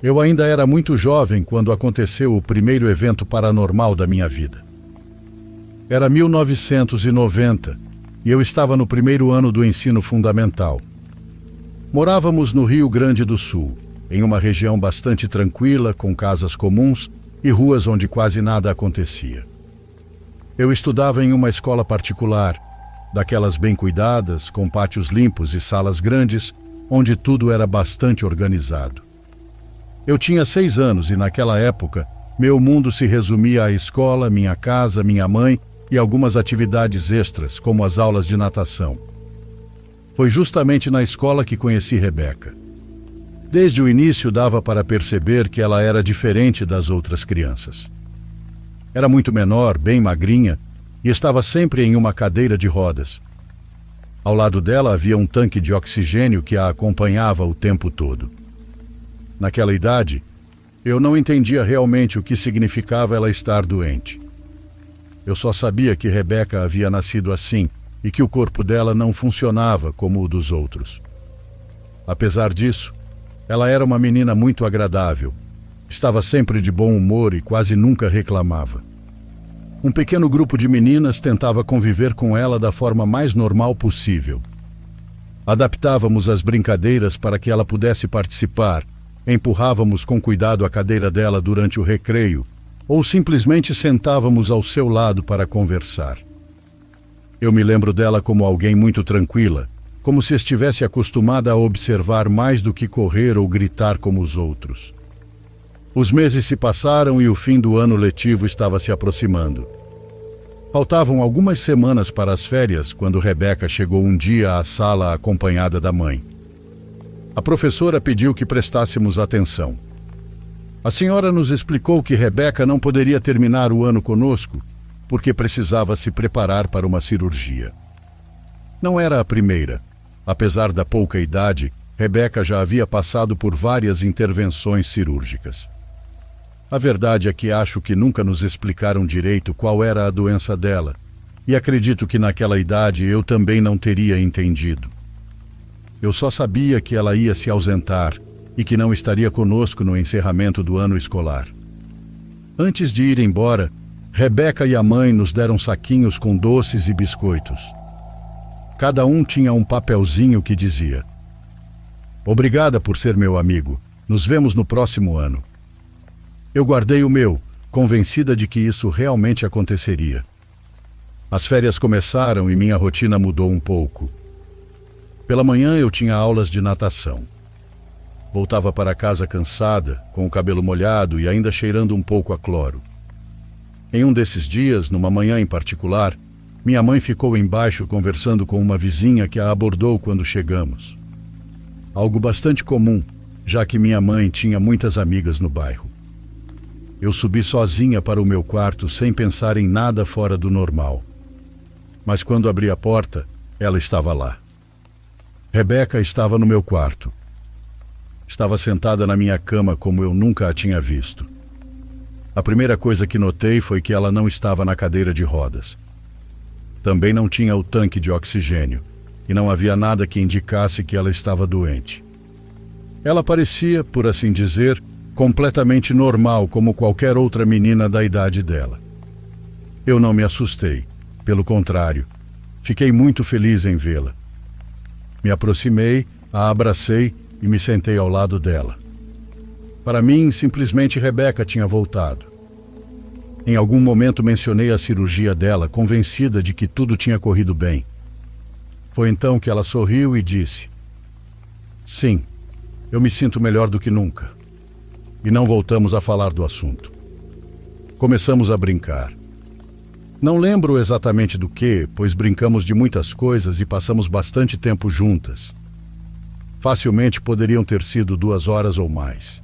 Eu ainda era muito jovem quando aconteceu o primeiro evento paranormal da minha vida. Era 1990 e eu estava no primeiro ano do ensino fundamental. Morávamos no Rio Grande do Sul, em uma região bastante tranquila, com casas comuns e ruas onde quase nada acontecia. Eu estudava em uma escola particular, daquelas bem cuidadas, com pátios limpos e salas grandes, onde tudo era bastante organizado. Eu tinha 6 anos e, naquela época, meu mundo se resumia à escola, minha casa, minha mãe e algumas atividades extras, como as aulas de natação. Foi justamente na escola que conheci Rebeca. Desde o início dava para perceber que ela era diferente das outras crianças. Era muito menor, bem magrinha, e estava sempre em uma cadeira de rodas. Ao lado dela havia um tanque de oxigênio que a acompanhava o tempo todo. Naquela idade, eu não entendia realmente o que significava ela estar doente. Eu só sabia que Rebeca havia nascido assim e que o corpo dela não funcionava como o dos outros. Apesar disso, ela era uma menina muito agradável. Estava sempre de bom humor e quase nunca reclamava. Um pequeno grupo de meninas tentava conviver com ela da forma mais normal possível. Adaptávamos as brincadeiras para que ela pudesse participar, empurrávamos com cuidado a cadeira dela durante o recreio ou simplesmente sentávamos ao seu lado para conversar. Eu me lembro dela como alguém muito tranquila, como se estivesse acostumada a observar mais do que correr ou gritar como os outros. Os meses se passaram e o fim do ano letivo estava se aproximando. Faltavam algumas semanas para as férias quando Rebeca chegou um dia à sala acompanhada da mãe. A professora pediu que prestássemos atenção. A senhora nos explicou que Rebeca não poderia terminar o ano conosco porque precisava se preparar para uma cirurgia. Não era a primeira. Apesar da pouca idade, Rebeca já havia passado por várias intervenções cirúrgicas. A verdade é que acho que nunca nos explicaram direito qual era a doença dela, e acredito que naquela idade eu também não teria entendido. Eu só sabia que ela ia se ausentar e que não estaria conosco no encerramento do ano escolar. Antes de ir embora, Rebeca e a mãe nos deram saquinhos com doces e biscoitos. Cada um tinha um papelzinho que dizia: "Obrigada por ser meu amigo. Nos vemos no próximo ano." Eu guardei o meu, convencida de que isso realmente aconteceria. As férias começaram e minha rotina mudou um pouco. Pela manhã eu tinha aulas de natação. Voltava para casa cansada, com o cabelo molhado e ainda cheirando um pouco a cloro. Em um desses dias, numa manhã em particular, minha mãe ficou embaixo conversando com uma vizinha que a abordou quando chegamos. Algo bastante comum, já que minha mãe tinha muitas amigas no bairro. Eu subi sozinha para o meu quarto sem pensar em nada fora do normal. Mas quando abri a porta, ela estava lá. Rebeca estava no meu quarto. Estava sentada na minha cama como eu nunca a tinha visto. A primeira coisa que notei foi que ela não estava na cadeira de rodas. Também não tinha o tanque de oxigênio, e não havia nada que indicasse que ela estava doente. Ela parecia, por assim dizer, completamente normal como qualquer outra menina da idade dela. Eu não me assustei, pelo contrário, fiquei muito feliz em vê-la. Me aproximei, a abracei e me sentei ao lado dela. Para mim, simplesmente Rebeca tinha voltado. Em algum momento mencionei a cirurgia dela, convencida de que tudo tinha corrido bem. Foi então que ela sorriu e disse: "Sim, eu me sinto melhor do que nunca." E não voltamos a falar do assunto. Começamos a brincar. Não lembro exatamente do que, pois brincamos de muitas coisas e passamos bastante tempo juntas. Facilmente poderiam ter sido 2 horas ou mais.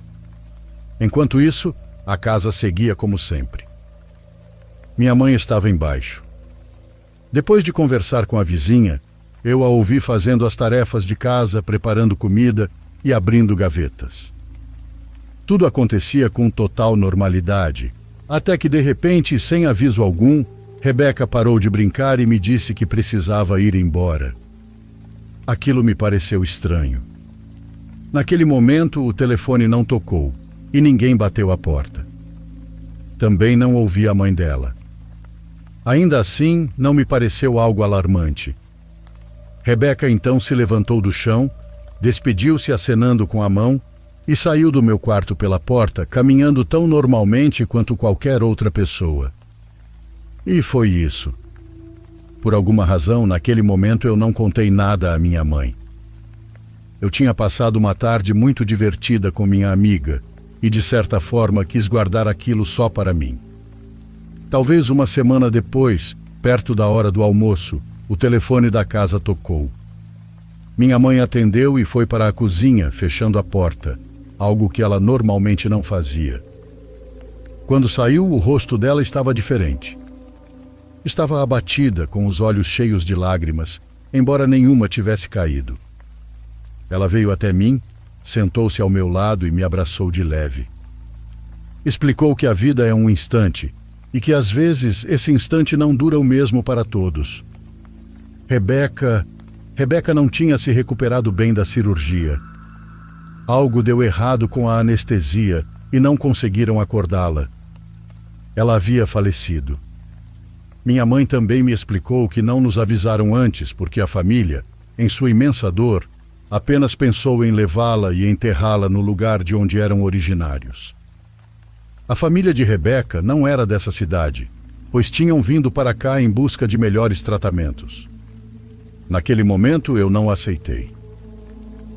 Enquanto isso, a casa seguia como sempre. Minha mãe estava embaixo. Depois de conversar com a vizinha, eu a ouvi fazendo as tarefas de casa, preparando comida e abrindo gavetas. Tudo acontecia com total normalidade, até que de repente, sem aviso algum, Rebeca parou de brincar e me disse que precisava ir embora. Aquilo me pareceu estranho. Naquele momento, o telefone não tocou, e ninguém bateu à porta. Também não ouvi a mãe dela. Ainda assim, não me pareceu algo alarmante. Rebeca então se levantou do chão, despediu-se acenando com a mão e saiu do meu quarto pela porta, caminhando tão normalmente quanto qualquer outra pessoa. E foi isso. Por alguma razão, naquele momento eu não contei nada à minha mãe. Eu tinha passado uma tarde muito divertida com minha amiga e, de certa forma, quis guardar aquilo só para mim. Talvez uma semana depois, perto da hora do almoço, o telefone da casa tocou. Minha mãe atendeu e foi para a cozinha, fechando a porta, algo que ela normalmente não fazia. Quando saiu, o rosto dela estava diferente. Estava abatida, com os olhos cheios de lágrimas, embora nenhuma tivesse caído. Ela veio até mim, sentou-se ao meu lado e me abraçou de leve. Explicou que a vida é um instante e que às vezes esse instante não dura o mesmo para todos. Rebeca não tinha se recuperado bem da cirurgia. Algo deu errado com a anestesia e não conseguiram acordá-la. Ela havia falecido. Minha mãe também me explicou que não nos avisaram antes porque a família, em sua imensa dor, apenas pensou em levá-la e enterrá-la no lugar de onde eram originários. A família de Rebeca não era dessa cidade, pois tinham vindo para cá em busca de melhores tratamentos. Naquele momento eu não aceitei.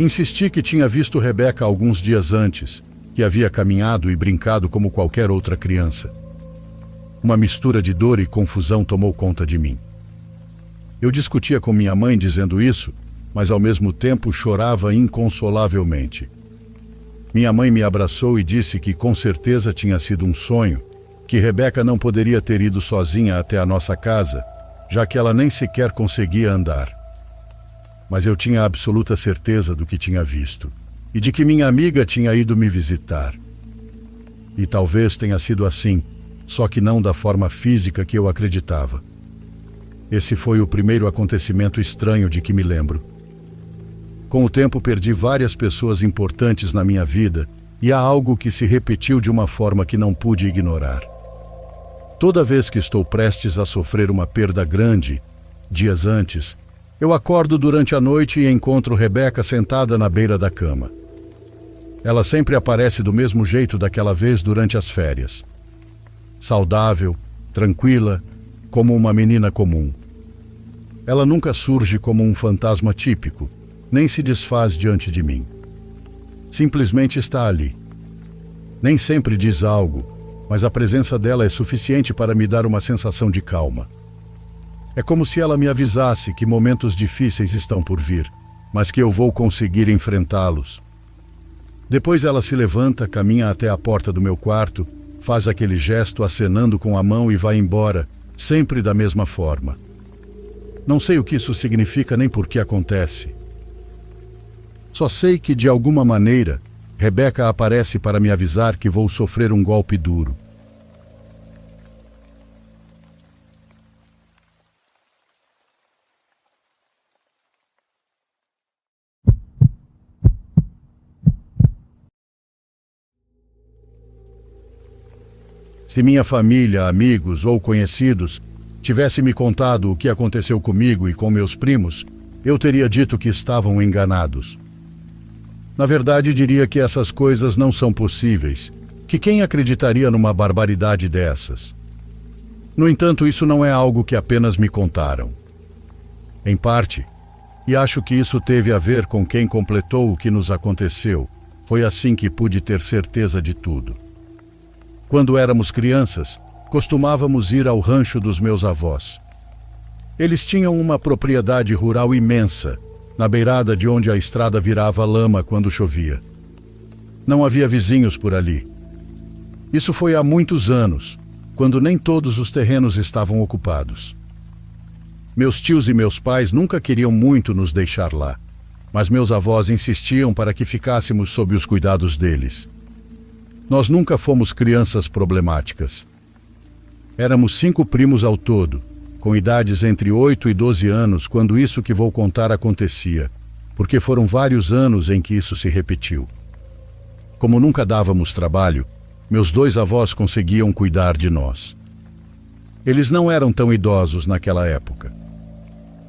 Insisti que tinha visto Rebeca alguns dias antes, que havia caminhado e brincado como qualquer outra criança. Uma mistura de dor e confusão tomou conta de mim. Eu discutia com minha mãe dizendo isso, mas ao mesmo tempo chorava inconsolavelmente. Minha mãe me abraçou e disse que com certeza tinha sido um sonho, que Rebeca não poderia ter ido sozinha até a nossa casa, já que ela nem sequer conseguia andar. Mas eu tinha absoluta certeza do que tinha visto, e de que minha amiga tinha ido me visitar. E talvez tenha sido assim, só que não da forma física que eu acreditava. Esse foi o primeiro acontecimento estranho de que me lembro. Com o tempo perdi várias pessoas importantes na minha vida e há algo que se repetiu de uma forma que não pude ignorar. Toda vez que estou prestes a sofrer uma perda grande, dias antes, eu acordo durante a noite e encontro Rebeca sentada na beira da cama. Ela sempre aparece do mesmo jeito daquela vez durante as férias. Saudável, tranquila, como uma menina comum. Ela nunca surge como um fantasma típico, nem se desfaz diante de mim. Simplesmente está ali. Nem sempre diz algo, mas a presença dela é suficiente para me dar uma sensação de calma. É como se ela me avisasse que momentos difíceis estão por vir, mas que eu vou conseguir enfrentá-los. Depois ela se levanta, caminha até a porta do meu quarto, faz aquele gesto acenando com a mão e vai embora, sempre da mesma forma. Não sei o que isso significa nem por que acontece. Só sei que, de alguma maneira, Rebeca aparece para me avisar que vou sofrer um golpe duro. Se minha família, amigos ou conhecidos tivessem me contado o que aconteceu comigo e com meus primos, eu teria dito que estavam enganados. Na verdade, diria que essas coisas não são possíveis, que quem acreditaria numa barbaridade dessas? No entanto, isso não é algo que apenas me contaram. Em parte, e acho que isso teve a ver com quem completou o que nos aconteceu, foi assim que pude ter certeza de tudo. Quando éramos crianças, costumávamos ir ao rancho dos meus avós. Eles tinham uma propriedade rural imensa, na beirada de onde a estrada virava lama quando chovia. Não havia vizinhos por ali. Isso foi há muitos anos, quando nem todos os terrenos estavam ocupados. Meus tios e meus pais nunca queriam muito nos deixar lá, mas meus avós insistiam para que ficássemos sob os cuidados deles. Nós nunca fomos crianças problemáticas. Éramos 5 primos ao todo, com idades entre 8 e 12 anos quando isso que vou contar acontecia, porque foram vários anos em que isso se repetiu. Como nunca dávamos trabalho, meus 2 avós conseguiam cuidar de nós. Eles não eram tão idosos naquela época.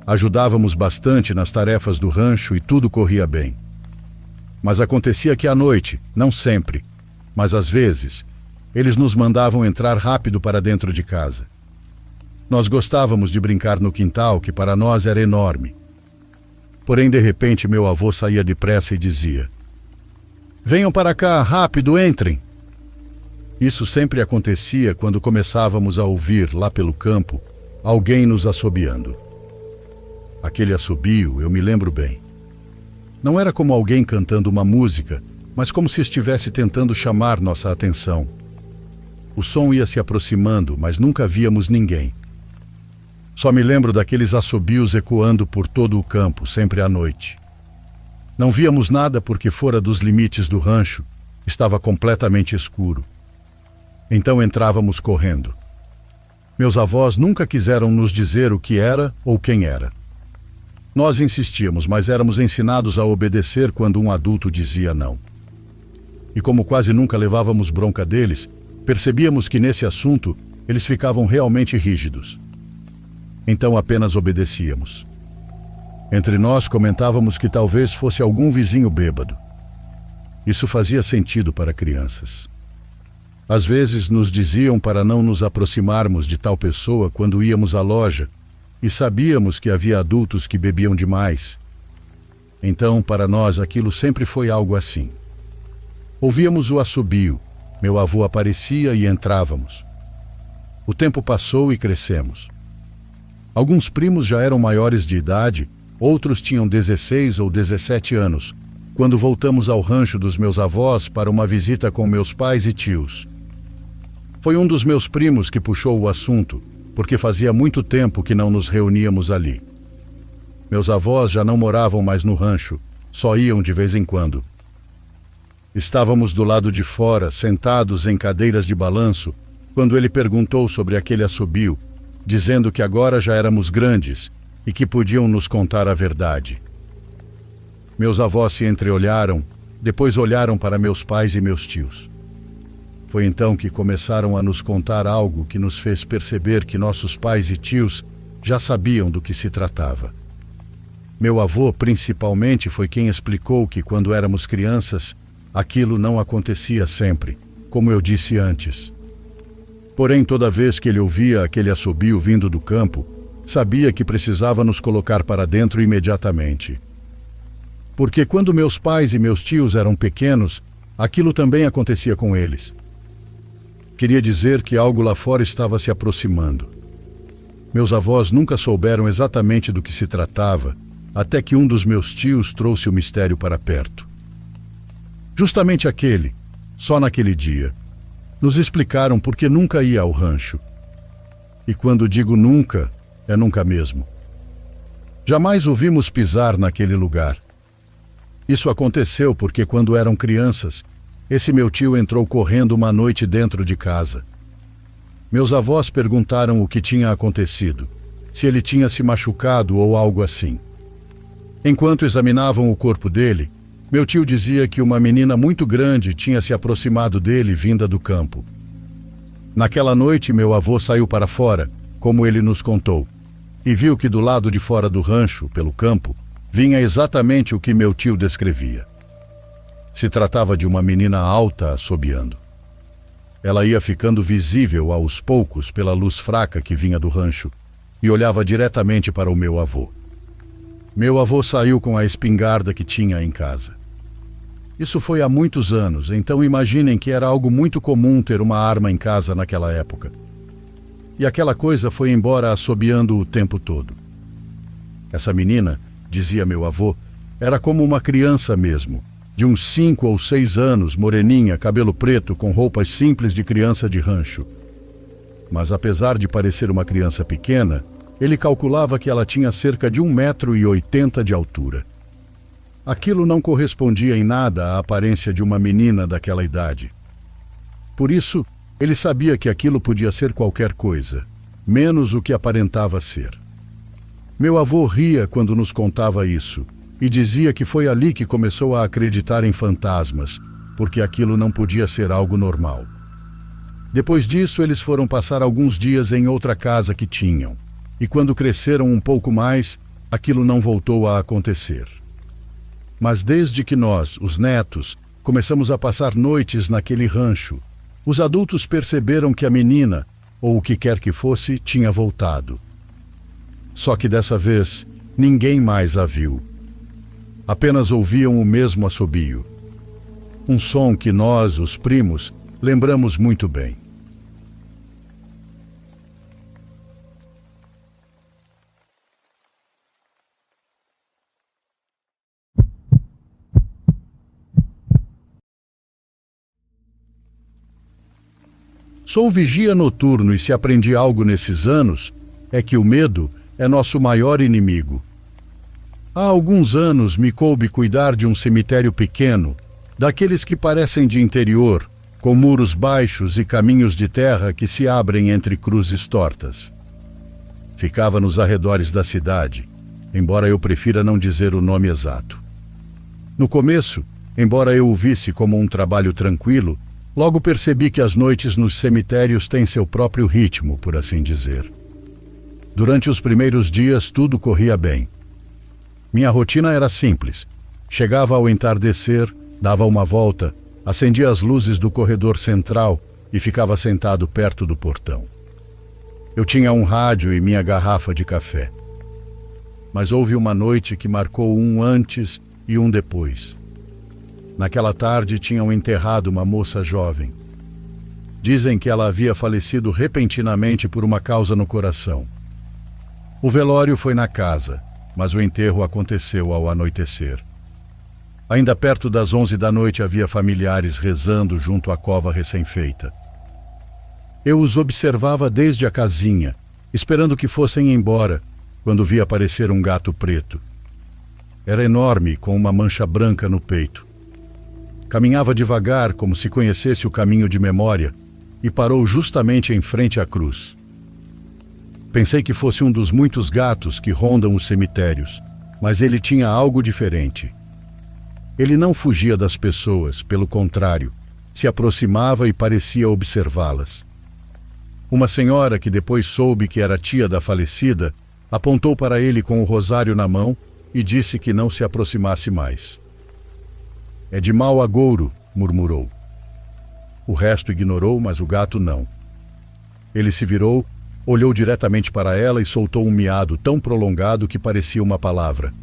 Ajudávamos bastante nas tarefas do rancho e tudo corria bem. Mas acontecia que à noite, não sempre, mas às vezes, eles nos mandavam entrar rápido para dentro de casa. Nós gostávamos de brincar no quintal, que para nós era enorme. Porém, de repente, meu avô saía depressa e dizia: "Venham para cá, rápido, entrem." Isso sempre acontecia quando começávamos a ouvir, lá pelo campo, alguém nos assobiando. Aquele assobio eu me lembro bem. Não era como alguém cantando uma música, mas como se estivesse tentando chamar nossa atenção. O som ia se aproximando, mas nunca víamos ninguém. Só me lembro daqueles assobios ecoando por todo o campo, sempre à noite. Não víamos nada porque fora dos limites do rancho estava completamente escuro. Então entrávamos correndo. Meus avós nunca quiseram nos dizer o que era ou quem era. Nós insistíamos, mas éramos ensinados a obedecer quando um adulto dizia não. E como quase nunca levávamos bronca deles, percebíamos que nesse assunto eles ficavam realmente rígidos. Então apenas obedecíamos. Entre nós comentávamos que talvez fosse algum vizinho bêbado. Isso fazia sentido para crianças. Às vezes nos diziam para não nos aproximarmos de tal pessoa quando íamos à loja, e sabíamos que havia adultos que bebiam demais. Então, para nós, aquilo sempre foi algo assim. Ouvíamos o assobio, meu avô aparecia e entrávamos. O tempo passou e crescemos. Alguns primos já eram maiores de idade, outros tinham 16 ou 17 anos, quando voltamos ao rancho dos meus avós para uma visita com meus pais e tios. Foi um dos meus primos que puxou o assunto, porque fazia muito tempo que não nos reuníamos ali. Meus avós já não moravam mais no rancho, só iam de vez em quando. Estávamos do lado de fora, sentados em cadeiras de balanço, quando ele perguntou sobre aquele assobio, dizendo que agora já éramos grandes e que podiam nos contar a verdade. Meus avós se entreolharam, depois olharam para meus pais e meus tios. Foi então que começaram a nos contar algo que nos fez perceber que nossos pais e tios já sabiam do que se tratava. Meu avô, principalmente, foi quem explicou que, quando éramos crianças, aquilo não acontecia sempre, como eu disse antes. Porém, toda vez que ele ouvia aquele assobio vindo do campo, sabia que precisava nos colocar para dentro imediatamente. Porque quando meus pais e meus tios eram pequenos, aquilo também acontecia com eles. Queria dizer que algo lá fora estava se aproximando. Meus avós nunca souberam exatamente do que se tratava, até que um dos meus tios trouxe o mistério para perto. Justamente aquele, só naquele dia, nos explicaram por que nunca ia ao rancho. E quando digo nunca, é nunca mesmo. Jamais o vimos pisar naquele lugar. Isso aconteceu porque, quando eram crianças, esse meu tio entrou correndo uma noite dentro de casa. Meus avós perguntaram o que tinha acontecido, se ele tinha se machucado ou algo assim. Enquanto examinavam o corpo dele, meu tio dizia que uma menina muito grande tinha se aproximado dele vinda do campo. Naquela noite, meu avô saiu para fora, como ele nos contou, e viu que do lado de fora do rancho, pelo campo, vinha exatamente o que meu tio descrevia. Se tratava de uma menina alta assobiando. Ela ia ficando visível aos poucos pela luz fraca que vinha do rancho e olhava diretamente para o meu avô. Meu avô saiu com a espingarda que tinha em casa. Isso foi há muitos anos, então imaginem que era algo muito comum ter uma arma em casa naquela época. E aquela coisa foi embora assobiando o tempo todo. Essa menina, dizia meu avô, era como uma criança mesmo, de uns 5 ou 6 anos, moreninha, cabelo preto, com roupas simples de criança de rancho. Mas apesar de parecer uma criança pequena, ele calculava que ela tinha cerca de 1,80 m de altura. Aquilo não correspondia em nada à aparência de uma menina daquela idade. Por isso, ele sabia que aquilo podia ser qualquer coisa, menos o que aparentava ser. Meu avô ria quando nos contava isso, e dizia que foi ali que começou a acreditar em fantasmas, porque aquilo não podia ser algo normal. Depois disso, eles foram passar alguns dias em outra casa que tinham, e quando cresceram um pouco mais, aquilo não voltou a acontecer. Mas desde que nós, os netos, começamos a passar noites naquele rancho, os adultos perceberam que a menina, ou o que quer que fosse, tinha voltado. Só que dessa vez, ninguém mais a viu. Apenas ouviam o mesmo assobio. Um som que nós, os primos, lembramos muito bem. Sou vigia noturno e se aprendi algo nesses anos, é que o medo é nosso maior inimigo. Há alguns anos me coube cuidar de um cemitério pequeno, daqueles que parecem de interior, com muros baixos e caminhos de terra que se abrem entre cruzes tortas. Ficava nos arredores da cidade, embora eu prefira não dizer o nome exato. No começo, embora eu o visse como um trabalho tranquilo, logo percebi que as noites nos cemitérios têm seu próprio ritmo, por assim dizer. Durante os primeiros dias, tudo corria bem. Minha rotina era simples. Chegava ao entardecer, dava uma volta, acendia as luzes do corredor central e ficava sentado perto do portão. Eu tinha um rádio e minha garrafa de café. Mas houve uma noite que marcou um antes e um depois. Naquela tarde tinham enterrado uma moça jovem. Dizem que ela havia falecido repentinamente por uma causa no coração. O velório foi na casa, mas o enterro aconteceu ao anoitecer. Ainda perto das 11 da noite havia familiares rezando junto à cova recém-feita. Eu os observava desde a casinha, esperando que fossem embora, quando vi aparecer um gato preto. Era enorme, com uma mancha branca no peito. Caminhava devagar, como se conhecesse o caminho de memória, e parou justamente em frente à cruz. Pensei que fosse um dos muitos gatos que rondam os cemitérios, mas ele tinha algo diferente. Ele não fugia das pessoas, pelo contrário, se aproximava e parecia observá-las. Uma senhora, que depois soube que era tia da falecida, apontou para ele com o rosário na mão e disse que não se aproximasse mais. "É de mau agouro", murmurou. O resto ignorou, mas o gato não. Ele se virou, olhou diretamente para ela e soltou um miado tão prolongado que parecia uma palavra.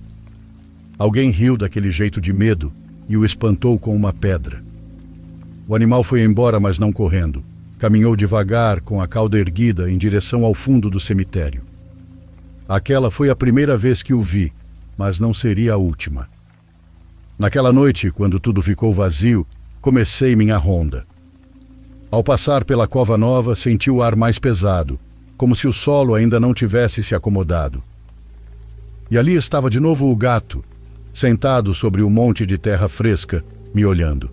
Alguém riu daquele jeito de medo e o espantou com uma pedra. O animal foi embora, mas não correndo. Caminhou devagar, com a cauda erguida, em direção ao fundo do cemitério. Aquela foi a primeira vez que o vi, mas não seria a última. Naquela noite, quando tudo ficou vazio, comecei minha ronda. Ao passar pela cova nova, senti o ar mais pesado, como se o solo ainda não tivesse se acomodado. E ali estava de novo o gato, sentado sobre um monte de terra fresca, me olhando.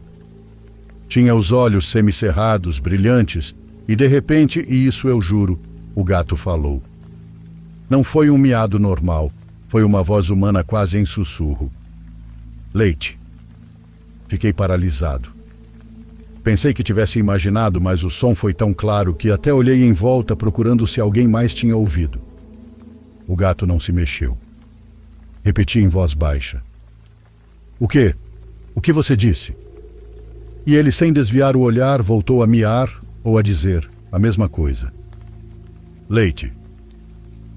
Tinha os olhos semicerrados, brilhantes, e de repente, e isso eu juro, o gato falou. Não foi um miado normal, foi uma voz humana quase em sussurro. "Leite." Fiquei paralisado. Pensei que tivesse imaginado, mas o som foi tão claro que até olhei em volta procurando se alguém mais tinha ouvido. O gato não se mexeu. Repeti em voz baixa. "O quê? O que você disse?" E ele, sem desviar o olhar, voltou a miar ou a dizer a mesma coisa. "Leite."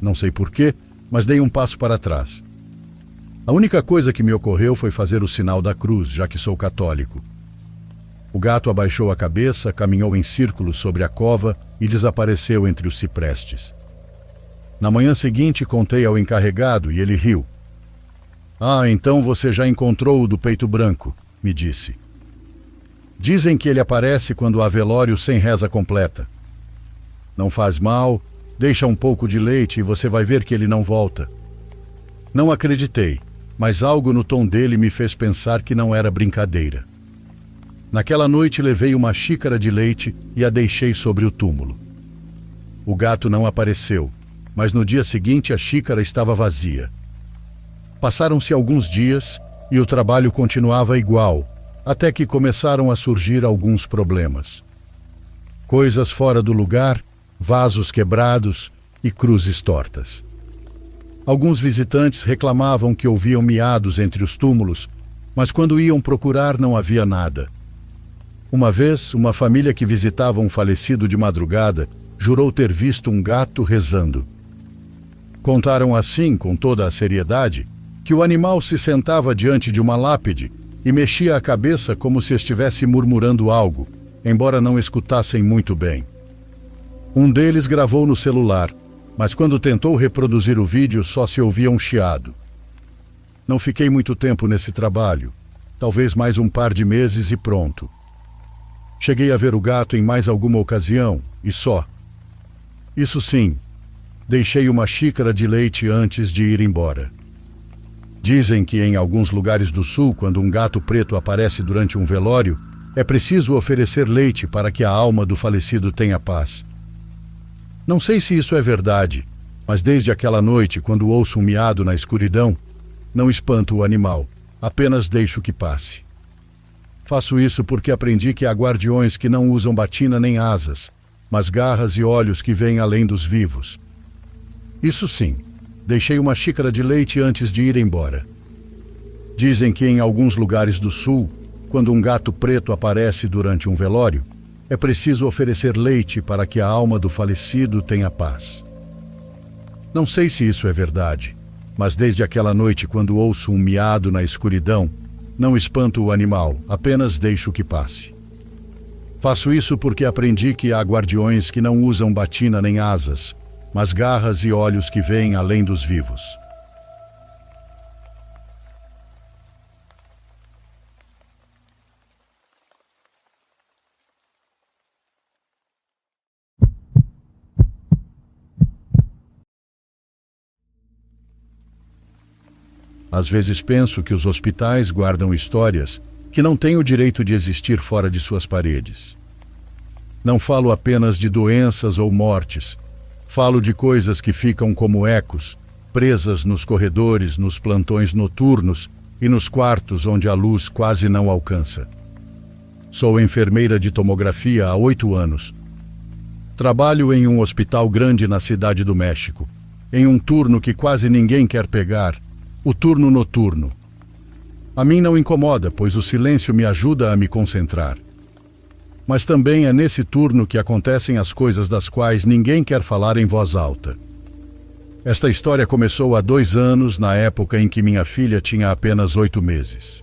Não sei porquê, mas dei um passo para trás. A única coisa que me ocorreu foi fazer o sinal da cruz, já que sou católico. O gato abaixou a cabeça, caminhou em círculos sobre a cova e desapareceu entre os ciprestes. Na manhã seguinte, contei ao encarregado e ele riu. "Ah, então você já encontrou o do peito branco", me disse. "Dizem que ele aparece quando há velório sem reza completa. Não faz mal, deixa um pouco de leite e você vai ver que ele não volta." Não acreditei, mas algo no tom dele me fez pensar que não era brincadeira. Naquela noite levei uma xícara de leite e a deixei sobre o túmulo. O gato não apareceu, mas no dia seguinte a xícara estava vazia. Passaram-se alguns dias e o trabalho continuava igual, até que começaram a surgir alguns problemas. Coisas fora do lugar, vasos quebrados e cruzes tortas. Alguns visitantes reclamavam que ouviam miados entre os túmulos, mas quando iam procurar não havia nada. Uma vez, uma família que visitava um falecido de madrugada jurou ter visto um gato rezando. Contaram assim, com toda a seriedade, que o animal se sentava diante de uma lápide e mexia a cabeça como se estivesse murmurando algo, embora não escutassem muito bem. Um deles gravou no celular, mas quando tentou reproduzir o vídeo só se ouvia um chiado. Não fiquei muito tempo nesse trabalho, talvez mais um par de meses e pronto. Cheguei a ver o gato em mais alguma ocasião, e só. Isso sim, deixei uma xícara de leite antes de ir embora. Dizem que em alguns lugares do sul, quando um gato preto aparece durante um velório, é preciso oferecer leite para que a alma do falecido tenha paz. Não sei se isso é verdade, mas desde aquela noite, quando ouço um miado na escuridão, não espanto o animal, apenas deixo que passe. Faço isso porque aprendi que há guardiões que não usam batina nem asas, mas garras e olhos que vêm além dos vivos. Isso sim, deixei uma xícara de leite antes de ir embora. Dizem que em alguns lugares do sul, quando um gato preto aparece durante um velório, é preciso oferecer leite para que a alma do falecido tenha paz. Não sei se isso é verdade, mas desde aquela noite, quando ouço um miado na escuridão, não espanto o animal, apenas deixo que passe. Faço isso porque aprendi que há guardiões que não usam batina nem asas, mas garras e olhos que veem além dos vivos. Às vezes penso que os hospitais guardam histórias que não têm o direito de existir fora de suas paredes. Não falo apenas de doenças ou mortes. Falo de coisas que ficam como ecos, presas nos corredores, nos plantões noturnos e nos quartos onde a luz quase não alcança. Sou enfermeira de tomografia há 8 anos. Trabalho em um hospital grande na Cidade do México, em um turno que quase ninguém quer pegar, o turno noturno. A mim não incomoda, pois o silêncio me ajuda a me concentrar. Mas também é nesse turno que acontecem as coisas das quais ninguém quer falar em voz alta. Esta história começou há 2 anos, na época em que minha filha tinha apenas 8 meses.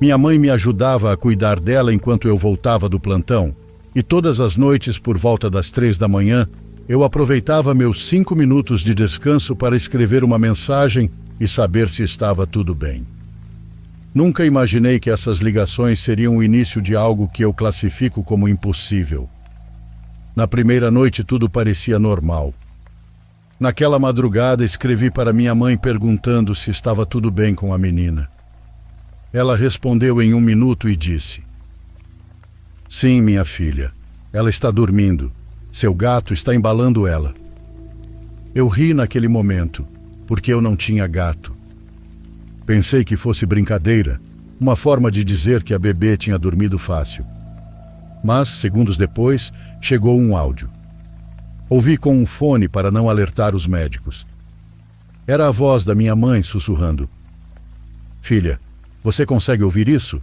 Minha mãe me ajudava a cuidar dela enquanto eu voltava do plantão, e todas as noites, por volta das 3 da manhã, eu aproveitava meus 5 minutos de descanso para escrever uma mensagem e saber se estava tudo bem. Nunca imaginei que essas ligações seriam o início de algo que eu classifico como impossível. Na primeira noite tudo parecia normal. Naquela madrugada escrevi para minha mãe perguntando se estava tudo bem com a menina. Ela respondeu em 1 minuto e disse: "Sim, minha filha, ela está dormindo. Seu gato está embalando ela." Eu ri naquele momento, porque eu não tinha gato. Pensei que fosse brincadeira, uma forma de dizer que a bebê tinha dormido fácil. Mas, segundos depois, chegou um áudio. Ouvi com um fone para não alertar os médicos. Era a voz da minha mãe sussurrando: "Filha, você consegue ouvir isso?"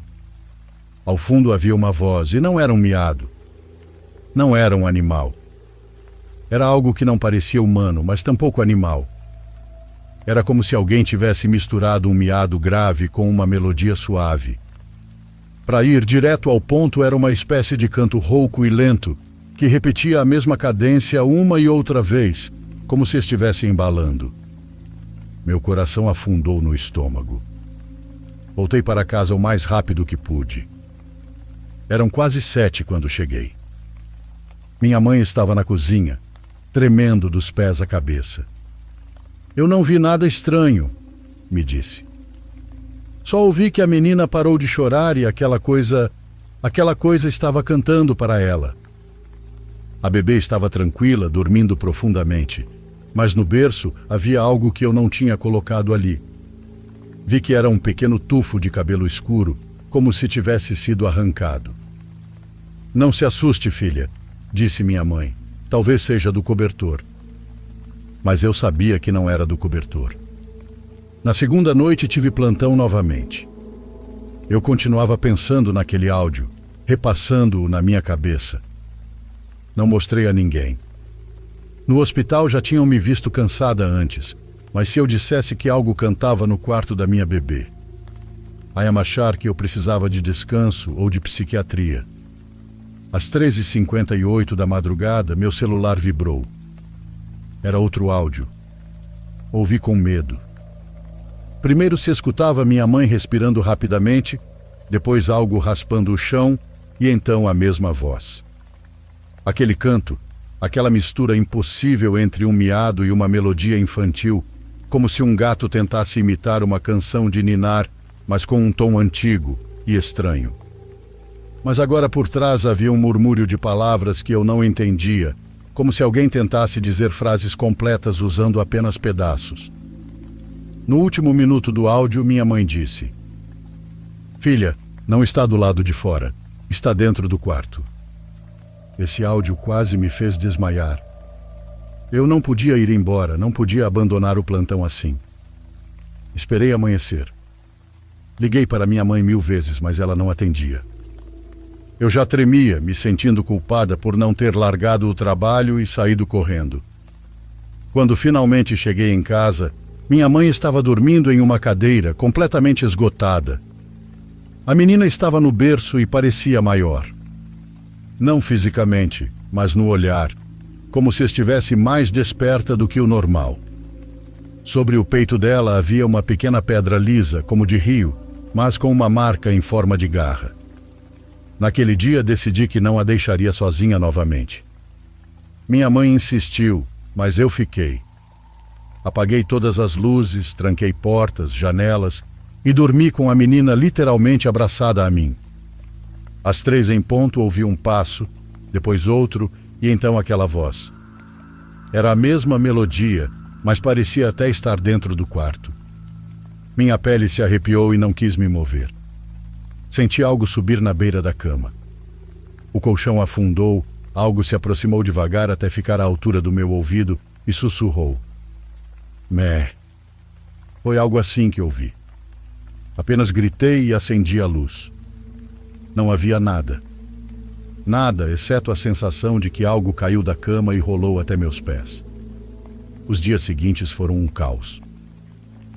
Ao fundo havia uma voz, e não era um miado. Não era um animal. Era algo que não parecia humano, mas tampouco animal. Era como se alguém tivesse misturado um miado grave com uma melodia suave. Para ir direto ao ponto, era uma espécie de canto rouco e lento, que repetia a mesma cadência uma e outra vez, como se estivesse embalando. Meu coração afundou no estômago. Voltei para casa o mais rápido que pude. Eram quase 7 quando cheguei. Minha mãe estava na cozinha, tremendo dos pés à cabeça. "Eu não vi nada estranho", me disse. "Só ouvi que a menina parou de chorar e aquela coisa estava cantando para ela." A bebê estava tranquila, dormindo profundamente, mas no berço havia algo que eu não tinha colocado ali. Vi que era um pequeno tufo de cabelo escuro, como se tivesse sido arrancado. Não se assuste, filha, disse minha mãe. Talvez seja do cobertor. Mas eu sabia que não era do cobertor. Na segunda noite tive plantão novamente. Eu continuava pensando naquele áudio, repassando-o na minha cabeça. Não mostrei a ninguém. No hospital já tinham me visto cansada antes, mas se eu dissesse que algo cantava no quarto da minha bebê, iam achar que eu precisava de descanso ou de psiquiatria. Às 3h58 da madrugada, meu celular vibrou. Era outro áudio. Ouvi com medo. Primeiro se escutava minha mãe respirando rapidamente, depois algo raspando o chão e então a mesma voz. Aquele canto, aquela mistura impossível entre um miado e uma melodia infantil, como se um gato tentasse imitar uma canção de ninar, mas com um tom antigo e estranho. Mas agora por trás havia um murmúrio de palavras que eu não entendia, como se alguém tentasse dizer frases completas usando apenas pedaços. No último minuto do áudio, minha mãe disse: "Filha, não está do lado de fora, está dentro do quarto." Esse áudio quase me fez desmaiar. Eu não podia ir embora, não podia abandonar o plantão assim. Esperei amanhecer. Liguei para minha mãe 1000 vezes, mas ela não atendia. Eu já tremia, me sentindo culpada por não ter largado o trabalho e saído correndo. Quando finalmente cheguei em casa, minha mãe estava dormindo em uma cadeira, completamente esgotada. A menina estava no berço e parecia maior. Não fisicamente, mas no olhar, como se estivesse mais desperta do que o normal. Sobre o peito dela havia uma pequena pedra lisa, como de rio, mas com uma marca em forma de garra. Naquele dia decidi que não a deixaria sozinha novamente. Minha mãe insistiu, mas eu fiquei. Apaguei todas as luzes, tranquei portas, janelas e dormi com a menina literalmente abraçada a mim. Às 3 em ponto ouvi um passo, depois outro e então aquela voz. Era a mesma melodia, mas parecia até estar dentro do quarto. Minha pele se arrepiou e não quis me mover. Senti algo subir na beira da cama. O colchão afundou, algo se aproximou devagar até ficar à altura do meu ouvido e sussurrou: "Mé." Foi algo assim que ouvi. Apenas gritei e acendi a luz. Não havia nada. Nada, exceto a sensação de que algo caiu da cama e rolou até meus pés. Os dias seguintes foram um caos.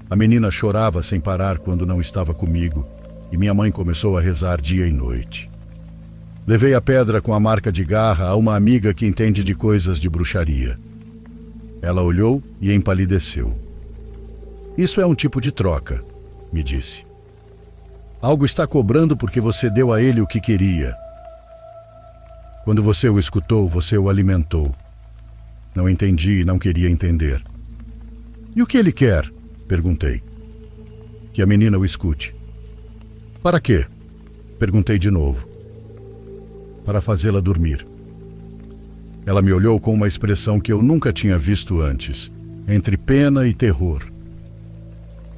A menina chorava sem parar quando não estava comigo, e minha mãe começou a rezar dia e noite. Levei a pedra com a marca de garra a uma amiga que entende de coisas de bruxaria. Ela olhou e empalideceu. "Isso é um tipo de troca", me disse. "Algo está cobrando porque você deu a ele o que queria. Quando você o escutou, você o alimentou." Não entendi e não queria entender. "E o que ele quer?" perguntei. "Que a menina o escute." "Para quê?" perguntei de novo. "Para fazê-la dormir." Ela me olhou com uma expressão que eu nunca tinha visto antes, entre pena e terror.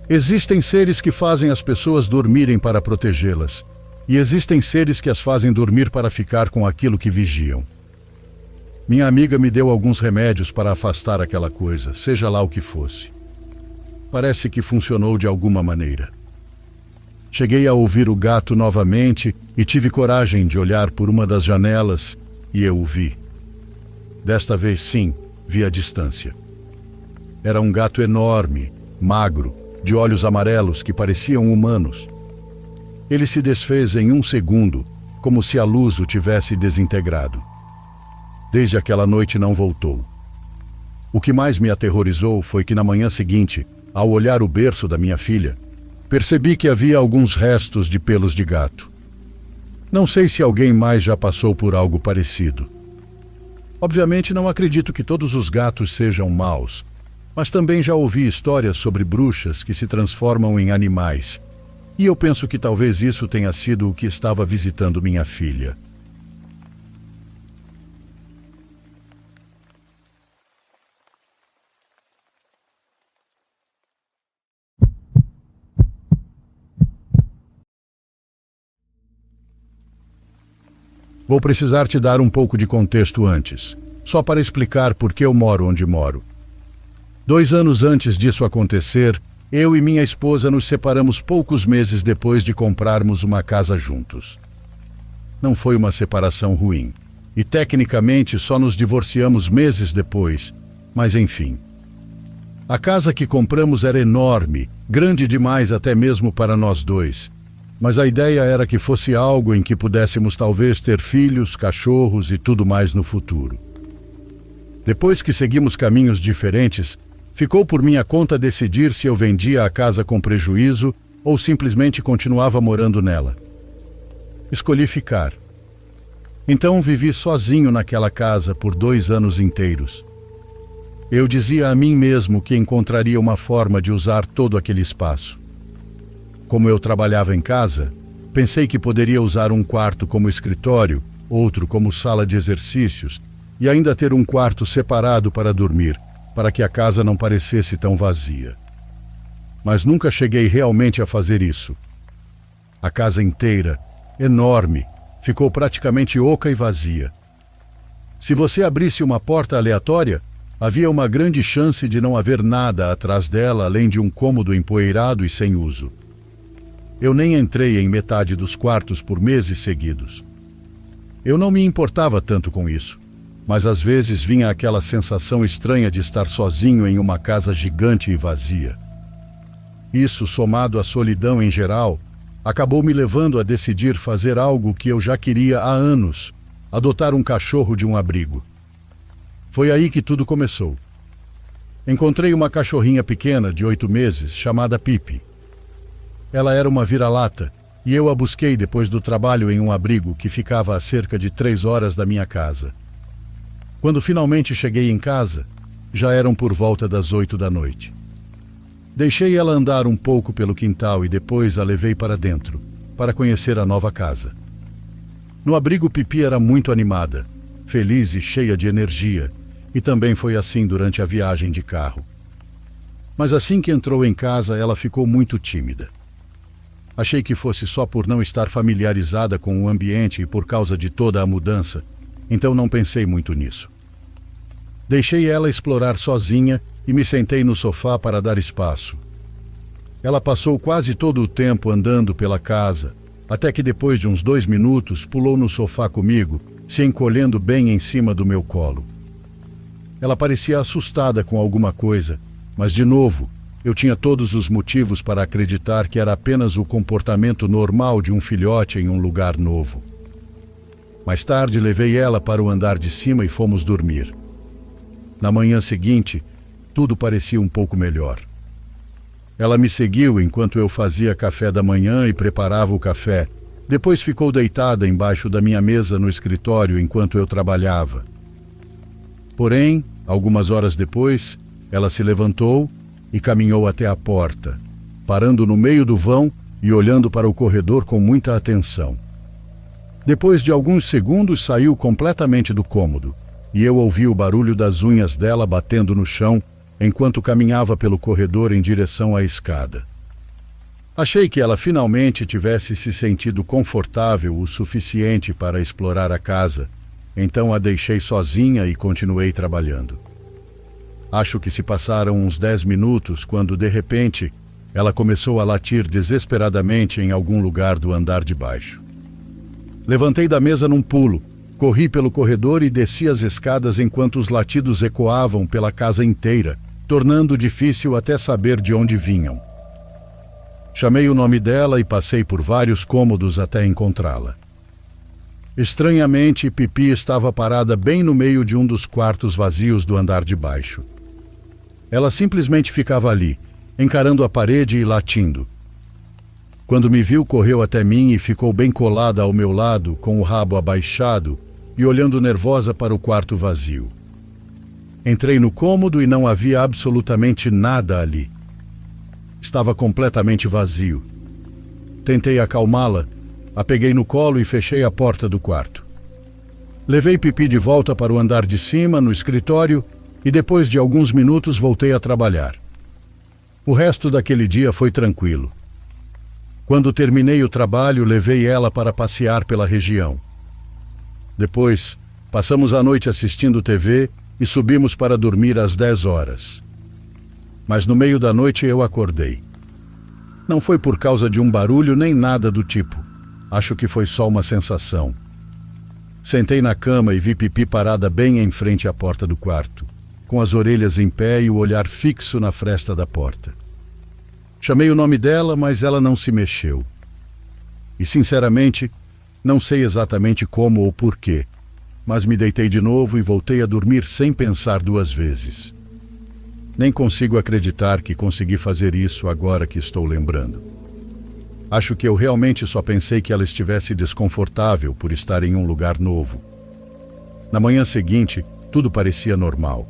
Existem seres que fazem as pessoas dormirem para protegê-las, e existem seres que as fazem dormir para ficar com aquilo que vigiam. Minha amiga me deu alguns remédios para afastar aquela coisa, seja lá o que fosse. Parece que funcionou de alguma maneira. Cheguei a ouvir o gato novamente e tive coragem de olhar por uma das janelas e eu o vi. Desta vez sim, vi à distância. Era um gato enorme, magro, de olhos amarelos que pareciam humanos. Ele se desfez em 1 segundo, como se a luz o tivesse desintegrado. Desde aquela noite não voltou. O que mais me aterrorizou foi que na manhã seguinte, ao olhar o berço da minha filha, percebi que havia alguns restos de pelos de gato. Não sei se alguém mais já passou por algo parecido. Obviamente não acredito que todos os gatos sejam maus, mas também já ouvi histórias sobre bruxas que se transformam em animais, e eu penso que talvez isso tenha sido o que estava visitando minha filha. Vou precisar te dar um pouco de contexto antes, só para explicar por que eu moro onde moro. 2 anos antes disso acontecer, eu e minha esposa nos separamos poucos meses depois de comprarmos uma casa juntos. Não foi uma separação ruim, e tecnicamente só nos divorciamos meses depois, mas enfim. A casa que compramos era enorme, grande demais até mesmo para nós dois, mas a ideia era que fosse algo em que pudéssemos talvez ter filhos, cachorros e tudo mais no futuro. Depois que seguimos caminhos diferentes, ficou por minha conta decidir se eu vendia a casa com prejuízo ou simplesmente continuava morando nela. Escolhi ficar. Então vivi sozinho naquela casa por 2 anos inteiros. Eu dizia a mim mesmo que encontraria uma forma de usar todo aquele espaço. Como eu trabalhava em casa, pensei que poderia usar um quarto como escritório, outro como sala de exercícios e ainda ter um quarto separado para dormir, para que a casa não parecesse tão vazia. Mas nunca cheguei realmente a fazer isso. A casa inteira, enorme, ficou praticamente oca e vazia. Se você abrisse uma porta aleatória, havia uma grande chance de não haver nada atrás dela além de um cômodo empoeirado e sem uso. Eu nem entrei em metade dos quartos por meses seguidos. Eu não me importava tanto com isso, mas às vezes vinha aquela sensação estranha de estar sozinho em uma casa gigante e vazia. Isso, somado à solidão em geral, acabou me levando a decidir fazer algo que eu já queria há anos: adotar um cachorro de um abrigo. Foi aí que tudo começou. Encontrei uma cachorrinha pequena de 8 meses, chamada Pipi. Ela era uma vira-lata, e eu a busquei depois do trabalho em um abrigo que ficava a cerca de 3 horas da minha casa. Quando finalmente cheguei em casa, já eram por volta das 8 da noite. Deixei ela andar um pouco pelo quintal e depois a levei para dentro, para conhecer a nova casa. No abrigo, Pipi era muito animada, feliz e cheia de energia, e também foi assim durante a viagem de carro. Mas assim que entrou em casa, ela ficou muito tímida. Achei que fosse só por não estar familiarizada com o ambiente e por causa de toda a mudança, então não pensei muito nisso. Deixei ela explorar sozinha e me sentei no sofá para dar espaço. Ela passou quase todo o tempo andando pela casa, até que depois de uns 2 minutos pulou no sofá comigo, se encolhendo bem em cima do meu colo. Ela parecia assustada com alguma coisa, mas de novo, eu tinha todos os motivos para acreditar que era apenas o comportamento normal de um filhote em um lugar novo. Mais tarde, levei ela para o andar de cima e fomos dormir. Na manhã seguinte, tudo parecia um pouco melhor. Ela me seguiu enquanto eu fazia café da manhã e preparava o café. Depois ficou deitada embaixo da minha mesa no escritório enquanto eu trabalhava. Porém, algumas horas depois, ela se levantou e caminhou até a porta, parando no meio do vão e olhando para o corredor com muita atenção. Depois de alguns segundos, saiu completamente do cômodo, e eu ouvi o barulho das unhas dela batendo no chão enquanto caminhava pelo corredor em direção à escada. Achei que ela finalmente tivesse se sentido confortável o suficiente para explorar a casa, então a deixei sozinha e continuei trabalhando. Acho que se passaram uns 10 minutos quando, de repente, ela começou a latir desesperadamente em algum lugar do andar de baixo. Levantei da mesa num pulo, corri pelo corredor e desci as escadas enquanto os latidos ecoavam pela casa inteira, tornando difícil até saber de onde vinham. Chamei o nome dela e passei por vários cômodos até encontrá-la. Estranhamente, Pipi estava parada bem no meio de um dos quartos vazios do andar de baixo. Ela simplesmente ficava ali, encarando a parede e latindo. Quando me viu, correu até mim e ficou bem colada ao meu lado, com o rabo abaixado e olhando nervosa para o quarto vazio. Entrei no cômodo e não havia absolutamente nada ali. Estava completamente vazio. Tentei acalmá-la, a peguei no colo e fechei a porta do quarto. Levei Pipi de volta para o andar de cima, no escritório, e depois de alguns minutos voltei a trabalhar. O resto daquele dia foi tranquilo. Quando terminei o trabalho, levei ela para passear pela região. Depois, passamos a noite assistindo TV e subimos para dormir às 10 horas. Mas no meio da noite eu acordei. Não foi por causa de um barulho nem nada do tipo. Acho que foi só uma sensação. Sentei na cama e vi Pipi parada bem em frente à porta do quarto, com as orelhas em pé e o olhar fixo na fresta da porta. Chamei o nome dela, mas ela não se mexeu. E, sinceramente, não sei exatamente como ou porquê, mas me deitei de novo e voltei a dormir sem pensar duas vezes. Nem consigo acreditar que consegui fazer isso agora que estou lembrando. Acho que eu realmente só pensei que ela estivesse desconfortável por estar em um lugar novo. Na manhã seguinte, tudo parecia normal.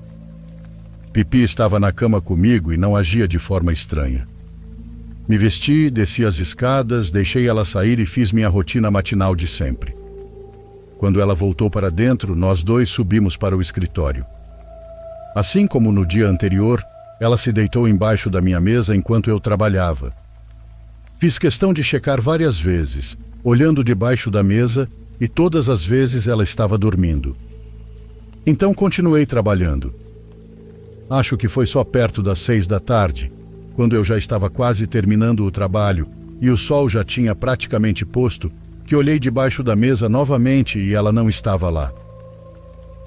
Pipi estava na cama comigo e não agia de forma estranha. Me vesti, desci as escadas, deixei ela sair e fiz minha rotina matinal de sempre. Quando ela voltou para dentro, nós dois subimos para o escritório. Assim como no dia anterior, ela se deitou embaixo da minha mesa enquanto eu trabalhava. Fiz questão de checar várias vezes, olhando debaixo da mesa, e todas as vezes ela estava dormindo. Então continuei trabalhando. Acho que foi só perto das 6 da tarde, quando eu já estava quase terminando o trabalho e o sol já tinha praticamente posto, que olhei debaixo da mesa novamente e ela não estava lá.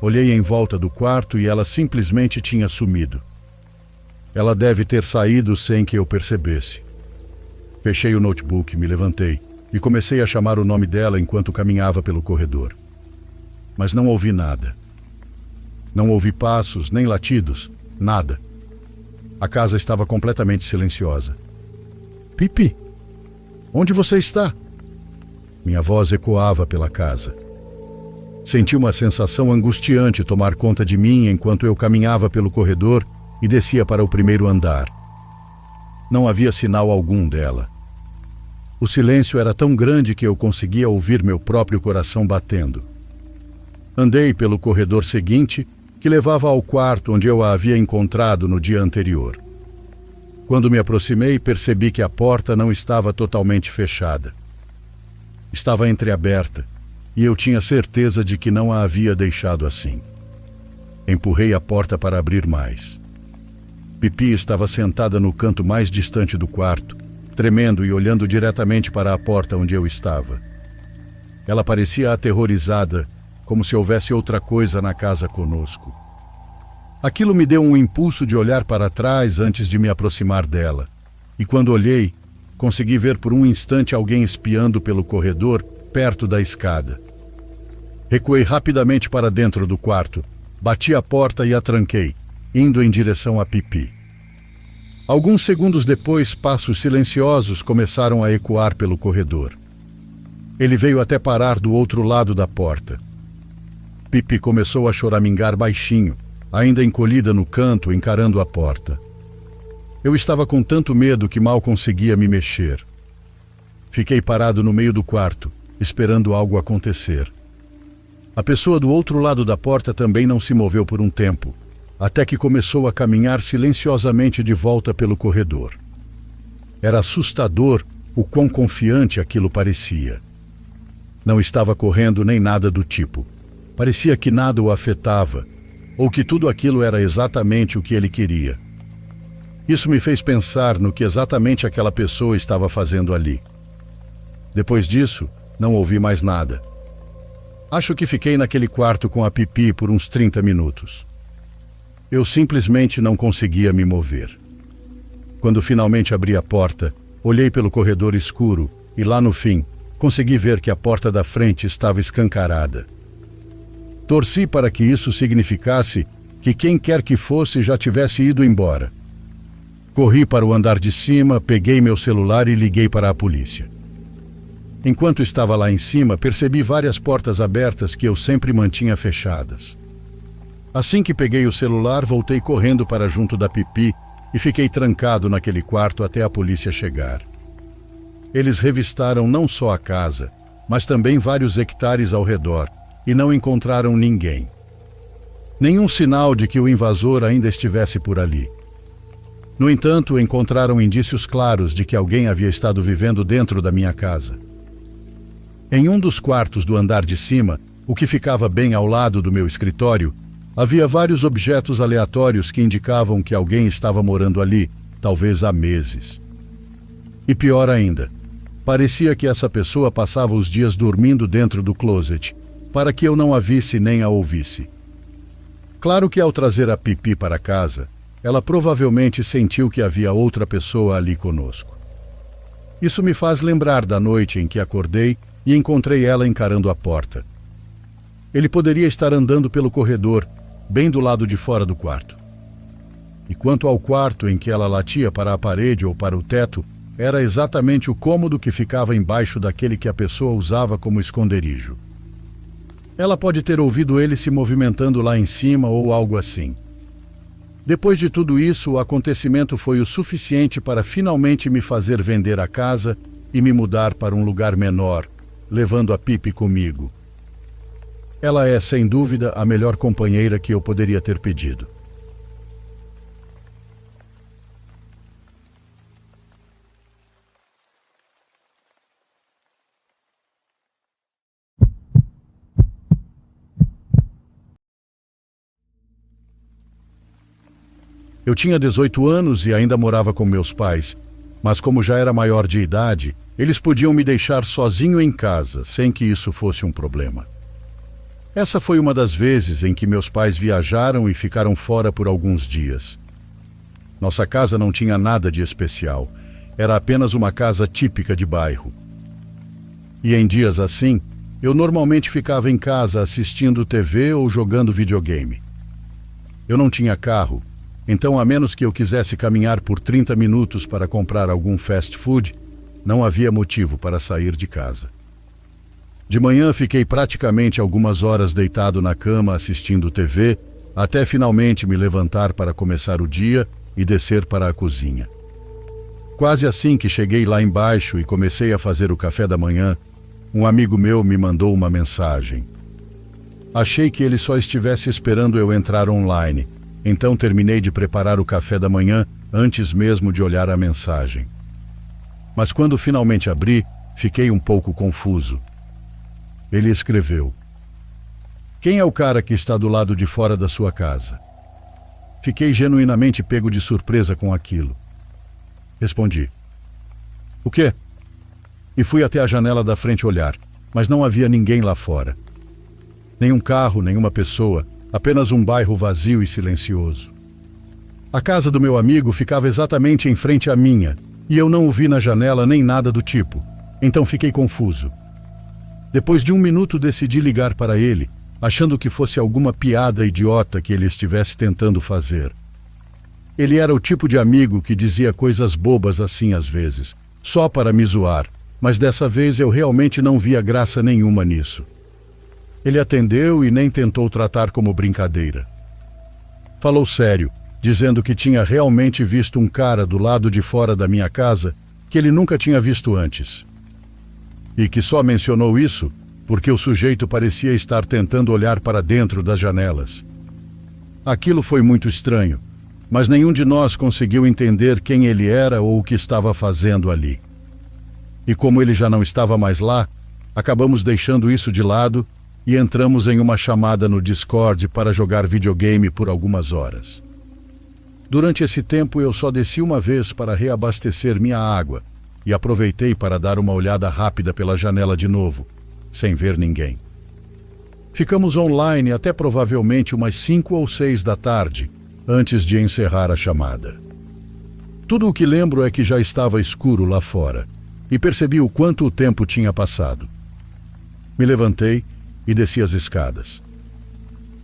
Olhei em volta do quarto e ela simplesmente tinha sumido. Ela deve ter saído sem que eu percebesse. Fechei o notebook, me levantei e comecei a chamar o nome dela enquanto caminhava pelo corredor. Mas não ouvi nada. Não ouvi passos, nem latidos, nada. A casa estava completamente silenciosa. Pipi, onde você está? Minha voz ecoava pela casa. Senti uma sensação angustiante tomar conta de mim enquanto eu caminhava pelo corredor e descia para o primeiro andar. Não havia sinal algum dela. O silêncio era tão grande que eu conseguia ouvir meu próprio coração batendo. Andei pelo corredor seguinte, que levava ao quarto onde eu a havia encontrado no dia anterior. Quando me aproximei, percebi que a porta não estava totalmente fechada. Estava entreaberta, e eu tinha certeza de que não a havia deixado assim. Empurrei a porta para abrir mais. Pipi estava sentada no canto mais distante do quarto, tremendo e olhando diretamente para a porta onde eu estava. Ela parecia aterrorizada, como se houvesse outra coisa na casa conosco. Aquilo me deu um impulso de olhar para trás antes de me aproximar dela, e quando olhei, consegui ver por um instante alguém espiando pelo corredor, perto da escada. Recuei rapidamente para dentro do quarto, bati a porta e a tranquei, indo em direção a Pipi. Alguns segundos depois, passos silenciosos começaram a ecoar pelo corredor. Ele veio até parar do outro lado da porta. Pipi começou a choramingar baixinho, ainda encolhida no canto, encarando a porta. Eu estava com tanto medo que mal conseguia me mexer. Fiquei parado no meio do quarto, esperando algo acontecer. A pessoa do outro lado da porta também não se moveu por um tempo, até que começou a caminhar silenciosamente de volta pelo corredor. Era assustador o quão confiante aquilo parecia. Não estava correndo nem nada do tipo. Parecia que nada o afetava, ou que tudo aquilo era exatamente o que ele queria. Isso me fez pensar no que exatamente aquela pessoa estava fazendo ali. Depois disso, não ouvi mais nada. Acho que fiquei naquele quarto com a Pipi por uns 30 minutos. Eu simplesmente não conseguia me mover. Quando finalmente abri a porta, olhei pelo corredor escuro e lá no fim, consegui ver que a porta da frente estava escancarada. Torci para que isso significasse que quem quer que fosse já tivesse ido embora. Corri para o andar de cima, peguei meu celular e liguei para a polícia. Enquanto estava lá em cima, percebi várias portas abertas que eu sempre mantinha fechadas. Assim que peguei o celular, voltei correndo para junto da Pipi e fiquei trancado naquele quarto até a polícia chegar. Eles revistaram não só a casa, mas também vários hectares ao redor e não encontraram ninguém. Nenhum sinal de que o invasor ainda estivesse por ali. No entanto, encontraram indícios claros de que alguém havia estado vivendo dentro da minha casa. Em um dos quartos do andar de cima, o que ficava bem ao lado do meu escritório, havia vários objetos aleatórios que indicavam que alguém estava morando ali, talvez há meses. E pior ainda, parecia que essa pessoa passava os dias dormindo dentro do closet, para que eu não a visse nem a ouvisse. Claro que ao trazer a Pipi para casa, ela provavelmente sentiu que havia outra pessoa ali conosco. Isso me faz lembrar da noite em que acordei e encontrei ela encarando a porta. Ele poderia estar andando pelo corredor, bem do lado de fora do quarto. E quanto ao quarto em que ela latia para a parede ou para o teto, era exatamente o cômodo que ficava embaixo daquele que a pessoa usava como esconderijo. Ela pode ter ouvido ele se movimentando lá em cima ou algo assim. Depois de tudo isso, o acontecimento foi o suficiente para finalmente me fazer vender a casa e me mudar para um lugar menor, levando a Pipi comigo. Ela é, sem dúvida, a melhor companheira que eu poderia ter pedido. Eu tinha 18 anos e ainda morava com meus pais, mas como já era maior de idade, eles podiam me deixar sozinho em casa, sem que isso fosse um problema. Essa foi uma das vezes em que meus pais viajaram e ficaram fora por alguns dias. Nossa casa não tinha nada de especial, era apenas uma casa típica de bairro. E em dias assim, eu normalmente ficava em casa assistindo TV ou jogando videogame. Eu não tinha carro, então a menos que eu quisesse caminhar por 30 minutos para comprar algum fast food, não havia motivo para sair de casa. De manhã fiquei praticamente algumas horas deitado na cama assistindo TV, até finalmente me levantar para começar o dia e descer para a cozinha. Quase assim que cheguei lá embaixo e comecei a fazer o café da manhã, um amigo meu me mandou uma mensagem. Achei que ele só estivesse esperando eu entrar online, então terminei de preparar o café da manhã antes mesmo de olhar a mensagem. Mas quando finalmente abri, fiquei um pouco confuso. Ele escreveu: "Quem é o cara que está do lado de fora da sua casa?" Fiquei genuinamente pego de surpresa com aquilo. Respondi: "O quê?" E fui até a janela da frente olhar, mas não havia ninguém lá fora. Nenhum carro, nenhuma pessoa, apenas um bairro vazio e silencioso. A casa do meu amigo ficava exatamente em frente à minha, e eu não o vi na janela nem nada do tipo, então fiquei confuso. Depois de 1 minuto decidi ligar para ele, achando que fosse alguma piada idiota que ele estivesse tentando fazer. Ele era o tipo de amigo que dizia coisas bobas assim às vezes, só para me zoar, mas dessa vez eu realmente não via graça nenhuma nisso. Ele atendeu e nem tentou tratar como brincadeira. Falou sério, dizendo que tinha realmente visto um cara do lado de fora da minha casa que ele nunca tinha visto antes. E que só mencionou isso porque o sujeito parecia estar tentando olhar para dentro das janelas. Aquilo foi muito estranho, mas nenhum de nós conseguiu entender quem ele era ou o que estava fazendo ali. E como ele já não estava mais lá, acabamos deixando isso de lado e entramos em uma chamada no Discord para jogar videogame por algumas horas. Durante esse tempo eu só desci uma vez para reabastecer minha água e aproveitei para dar uma olhada rápida pela janela de novo, sem ver ninguém. Ficamos online até provavelmente umas 5 ou 6 da tarde, antes de encerrar a chamada. Tudo o que lembro é que já estava escuro lá fora, e percebi o quanto o tempo tinha passado. Me levantei e desci as escadas.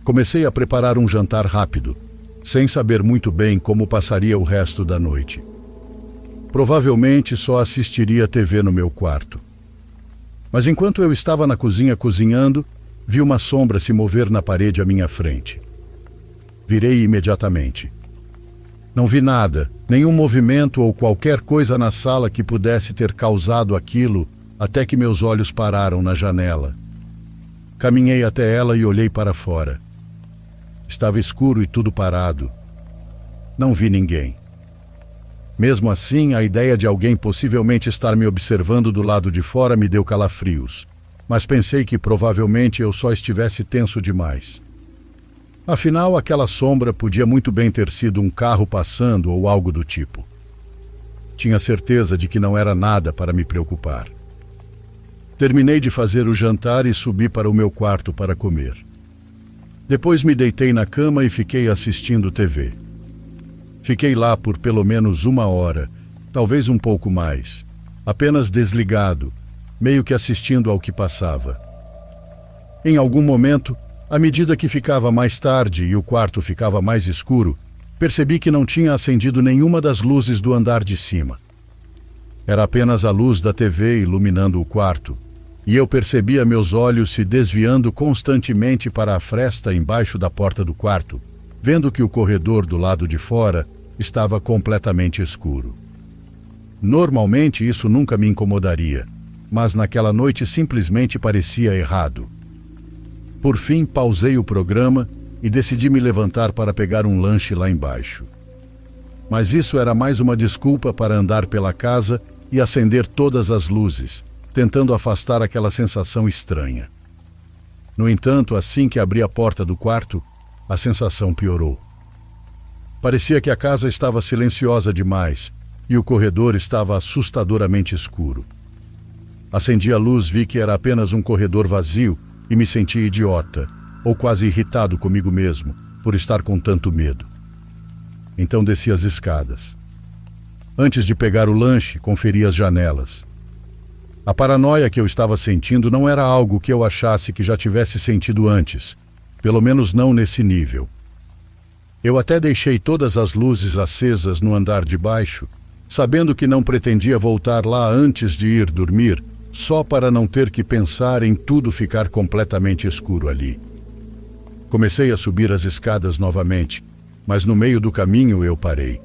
Comecei a preparar um jantar rápido, sem saber muito bem como passaria o resto da noite. Provavelmente só assistiria TV no meu quarto. Mas enquanto eu estava na cozinha cozinhando, vi uma sombra se mover na parede à minha frente. Virei imediatamente. Não vi nada, nenhum movimento ou qualquer coisa na sala que pudesse ter causado aquilo, até que meus olhos pararam na janela. Caminhei até ela e olhei para fora. Estava escuro e tudo parado. Não vi ninguém. Mesmo assim, a ideia de alguém possivelmente estar me observando do lado de fora me deu calafrios. mas pensei que provavelmente eu só estivesse tenso demais. Afinal, aquela sombra podia muito bem ter sido um carro passando ou algo do tipo. Tinha certeza de que não era nada para me preocupar. Terminei de fazer o jantar e subi para o meu quarto para comer. Depois me deitei na cama e fiquei assistindo TV. Fiquei lá por pelo menos 1 hora, talvez um pouco mais, apenas desligado, meio que assistindo ao que passava. Em algum momento, à medida que ficava mais tarde e o quarto ficava mais escuro, percebi que não tinha acendido nenhuma das luzes do andar de cima. Era apenas a luz da TV iluminando o quarto, e eu percebia meus olhos se desviando constantemente para a fresta embaixo da porta do quarto, vendo que o corredor do lado de fora estava completamente escuro. Normalmente isso nunca me incomodaria, mas naquela noite simplesmente parecia errado. Por fim, pausei o programa e decidi me levantar para pegar um lanche lá embaixo. Mas isso era mais uma desculpa para andar pela casa e acender todas as luzes, tentando afastar aquela sensação estranha. No entanto, assim que abri a porta do quarto, a sensação piorou. Parecia que a casa estava silenciosa demais e o corredor estava assustadoramente escuro. Acendi a luz, vi que era apenas um corredor vazio e me senti idiota, ou quase irritado comigo mesmo, por estar com tanto medo. Então desci as escadas. Antes de pegar o lanche, conferi as janelas. A paranoia que eu estava sentindo não era algo que eu achasse que já tivesse sentido antes, pelo menos não nesse nível. Eu até deixei todas as luzes acesas no andar de baixo, sabendo que não pretendia voltar lá antes de ir dormir, só para não ter que pensar em tudo ficar completamente escuro ali. Comecei a subir as escadas novamente, mas no meio do caminho eu parei.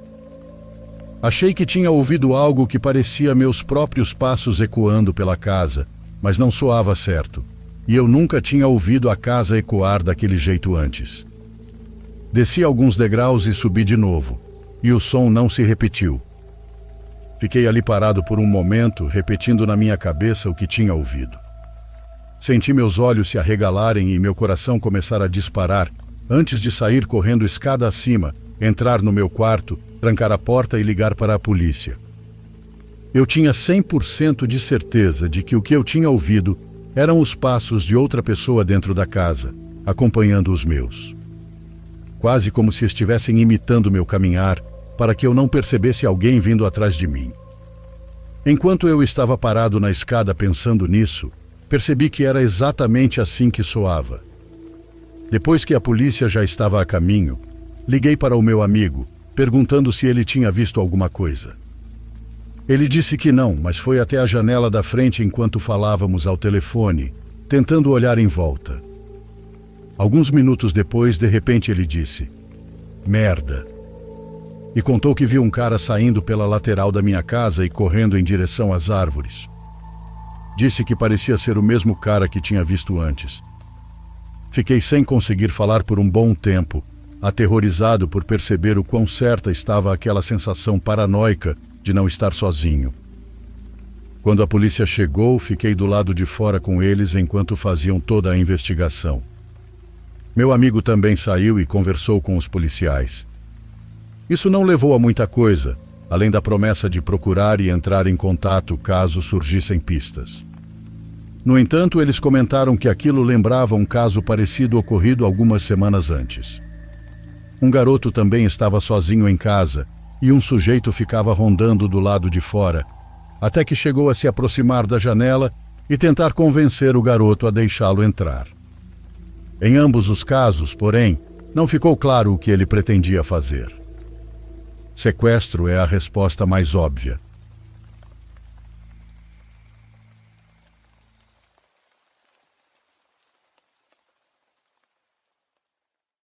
Achei que tinha ouvido algo que parecia meus próprios passos ecoando pela casa, mas não soava certo, e eu nunca tinha ouvido a casa ecoar daquele jeito antes. Desci alguns degraus e subi de novo, e o som não se repetiu. Fiquei ali parado por um momento, repetindo na minha cabeça o que tinha ouvido. Senti meus olhos se arregalarem e meu coração começar a disparar, antes de sair correndo escada acima, entrar no meu quarto, trancar a porta e ligar para a polícia. Eu tinha 100% de certeza de que o que eu tinha ouvido eram os passos de outra pessoa dentro da casa, acompanhando os meus. Quase como se estivessem imitando meu caminhar, para que eu não percebesse alguém vindo atrás de mim. Enquanto eu estava parado na escada pensando nisso, percebi que era exatamente assim que soava. Depois que a polícia já estava a caminho, liguei para o meu amigo, perguntando se ele tinha visto alguma coisa. Ele disse que não, mas foi até a janela da frente enquanto falávamos ao telefone, tentando olhar em volta. Alguns minutos depois, de repente ele disse: "Merda!" E contou que viu um cara saindo pela lateral da minha casa e correndo em direção às árvores. Disse que parecia ser o mesmo cara que tinha visto antes. Fiquei sem conseguir falar por um bom tempo, aterrorizado por perceber o quão certa estava aquela sensação paranoica de não estar sozinho. Quando a polícia chegou, fiquei do lado de fora com eles enquanto faziam toda a investigação. Meu amigo também saiu e conversou com os policiais. Isso não levou a muita coisa, além da promessa de procurar e entrar em contato caso surgissem pistas. No entanto, eles comentaram que aquilo lembrava um caso parecido ocorrido algumas semanas antes. Um garoto também estava sozinho em casa e um sujeito ficava rondando do lado de fora, até que chegou a se aproximar da janela e tentar convencer o garoto a deixá-lo entrar. Em ambos os casos, porém, não ficou claro o que ele pretendia fazer. Sequestro é a resposta mais óbvia.